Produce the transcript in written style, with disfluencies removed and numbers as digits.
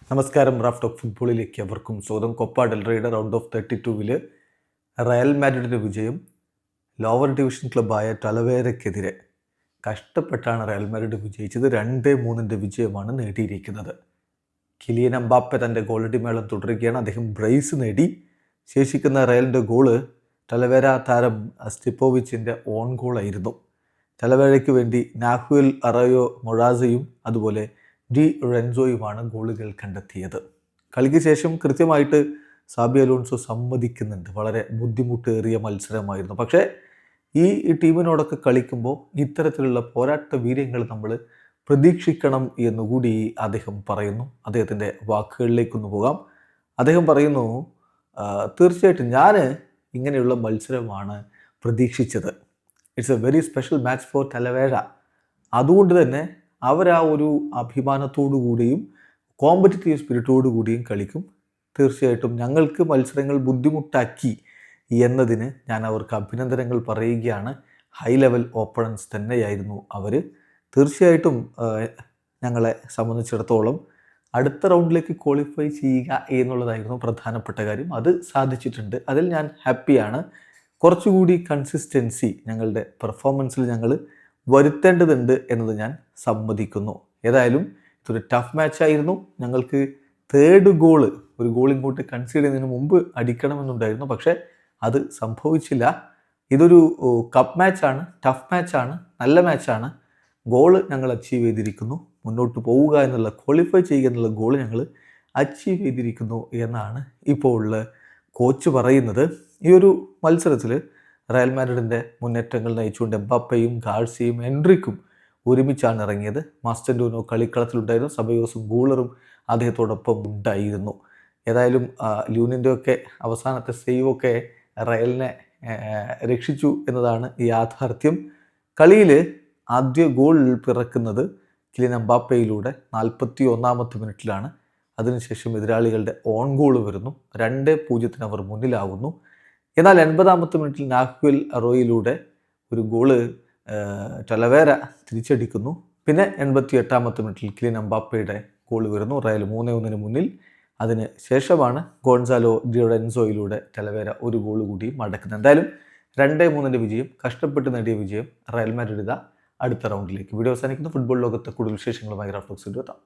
നമസ്കാരം. Raf talk ഫുട്ബോളിലേക്ക് അവർക്കും സ്വാഗതം. കൊപ്പ ഡെൽ റേയുടെ റൗണ്ട് ഓഫ് 32-ൽ റയൽ മാഡ്രിഡിൻ്റെ വിജയം ലോവർ ഡിവിഷൻ ക്ലബ്ബായ ടലവേരയ്ക്കെതിരെ കഷ്ടപ്പെട്ടാണ് റയൽ മാഡ്രിഡ് വിജയിച്ചത്. 2-3 വിജയമാണ് നേടിയിരിക്കുന്നത്. കിലിയൻ എംബാപ്പെ തൻ്റെ ഗോളടിമേളം തുടരുകയാണ്. അദ്ദേഹം ബ്രേസ് നേടി. ശേഷിക്കുന്ന റയലിൻ്റെ ഗോള് ടലവേര താരം സ്റ്റിപ്പോവിച്ചിൻ്റെ ഓൺ ഗോളായിരുന്നു. ടലവേരയ്ക്ക് വേണ്ടി നാഹുൽ അറയോ മൊറാസയും അതുപോലെ ഡി റെൻസോയുമാണ് ഗോളുകൾ കണ്ടെത്തിയത്. കളിക്ക് ശേഷം കൃത്യമായിട്ട് സാബി അലോൺസോ സമ്മതിക്കുന്നുണ്ട്, വളരെ ബുദ്ധിമുട്ടേറിയ മത്സരമായിരുന്നു. പക്ഷേ ഈ ടീമിനോടൊക്കെ കളിക്കുമ്പോൾ ഇത്തരത്തിലുള്ള പോരാട്ട വീര്യങ്ങൾ നമ്മൾ പ്രതീക്ഷിക്കണം എന്നുകൂടി അദ്ദേഹം പറയുന്നു. അദ്ദേഹത്തിൻ്റെ വാക്കുകളിലേക്കൊന്ന് പോകാം. അദ്ദേഹം പറയുന്നു, തീർച്ചയായിട്ടും ഞാൻ ഇങ്ങനെയുള്ള മത്സരമാണ് പ്രതീക്ഷിച്ചത്. It's a very special match for Talavera. അതുകൊണ്ട് തന്നെ അവർ ആ ഒരു അഭിമാനത്തോടു കൂടിയും കോമ്പറ്റിറ്റീവ് സ്പിരിറ്റോടു കൂടിയും കളിക്കും. തീർച്ചയായിട്ടും ഞങ്ങൾക്ക് മത്സരങ്ങൾ ബുദ്ധിമുട്ടാക്കി എന്നതിന് ഞാൻ അവർക്ക് അഭിനന്ദനങ്ങൾ പറയുകയാണ്. ഹൈ ലെവൽ ഓപ്പണൻസ് തന്നെയായിരുന്നു അവർ. തീർച്ചയായിട്ടും ഞങ്ങളെ സംബന്ധിച്ചിടത്തോളം അടുത്ത റൗണ്ടിലേക്ക് ക്വാളിഫൈ ചെയ്യുക എന്നുള്ളതായിരുന്നു പ്രധാനപ്പെട്ട കാര്യം. അത് സാധിച്ചിട്ടുണ്ട്. അതിൽ ഞാൻ ഹാപ്പിയാണ്. കുറച്ചുകൂടി കൺസിസ്റ്റൻസി ഞങ്ങളുടെ പെർഫോമൻസിൽ ഞങ്ങൾ വരുത്തേണ്ടതുണ്ട് എന്നത് ഞാൻ സമ്മതിക്കുന്നു. ഏതായാലും ഇതൊരു ടഫ് മാച്ചായിരുന്നു. ഞങ്ങൾക്ക് തേർഡ് ഗോള്, ഒരു ഗോൾ ഇങ്ങോട്ട് കൺസീഡ് ചെയ്യുന്നതിന് മുമ്പ് അടിക്കണമെന്നുണ്ടായിരുന്നു. പക്ഷേ അത് സംഭവിച്ചില്ല. ഇതൊരു കപ്പ് മാച്ചാണ്, ടഫ് മാച്ചാണ്, നല്ല മാച്ചാണ്. ഗോള് ഞങ്ങൾ അച്ചീവ് ചെയ്തിരിക്കുന്നു. മുന്നോട്ട് പോവുക എന്നുള്ള, ക്വാളിഫൈ ചെയ്യുക എന്നുള്ള ഗോള് ഞങ്ങൾ അച്ചീവ് ചെയ്തിരിക്കുന്നു എന്നാണ് ഇപ്പോൾ കോച്ച് പറയുന്നത്. ഈ ഒരു മത്സരത്തിൽ റയൽ മാഡ്രിഡിൻ്റെ മുന്നേറ്റങ്ങൾ നയിച്ചുകൊണ്ട് എംബാപ്പയും ഗാർസിയും എൻട്രിക്കും ഒരുമിച്ചാണ് ഇറങ്ങിയത്. മാസ്റ്റൻഡൂനോ കളിക്കളത്തിലുണ്ടായിരുന്നു. സബയോസും ഗൂളറും അദ്ദേഹത്തോടൊപ്പം ഉണ്ടായിരുന്നു. ഏതായാലും ലൂനിൻ്റെയൊക്കെ അവസാനത്തെ സേവൊക്കെ റയലിനെ രക്ഷിച്ചു എന്നതാണ് യാഥാർത്ഥ്യം. കളിയിൽ ആദ്യ ഗോൾ പിറക്കുന്നത് കിലിയൻ എംബാപ്പയിലൂടെ 41-ാമത്തെ മിനിറ്റിലാണ്. അതിനുശേഷം എതിരാളികളുടെ ഓൺ ഗോൾ വരുന്നു. 2-0 അവർ മുന്നിലാകുന്നു. എന്നാൽ 80-ാമത്തെ മിനിറ്റിൽ നാഹുൽ അറോയിലൂടെ ഒരു ഗോള് ടലവേര തിരിച്ചടിക്കുന്നു. പിന്നെ 88-ാമത്തെ മിനിറ്റിൽ കിലിയൻ എംബാപ്പയുടെ ഗോൾ വരുന്നു. റയൽ 3-1 മുന്നിൽ. അതിന് ശേഷമാണ് ഗോൺസാലോ ഡി റെൻസോയിലൂടെ ടലവേര ഒരു ഗോൾ കൂടി മടക്കുന്നത്. എന്തായാലും 2-3 വിജയം, കഷ്ടപ്പെട്ട് നേടിയ വിജയം. റയൽ മാഡ്രിഡ് അടുത്ത റൗണ്ടിലേക്ക്. വീഡിയോ അവസാനിക്കുന്ന. ഫുട്ബോൾ ലോകത്തെ കൂടുതൽ വിശേഷങ്ങളുമായി റാഫ് ടോക്സിൽ എത്താം.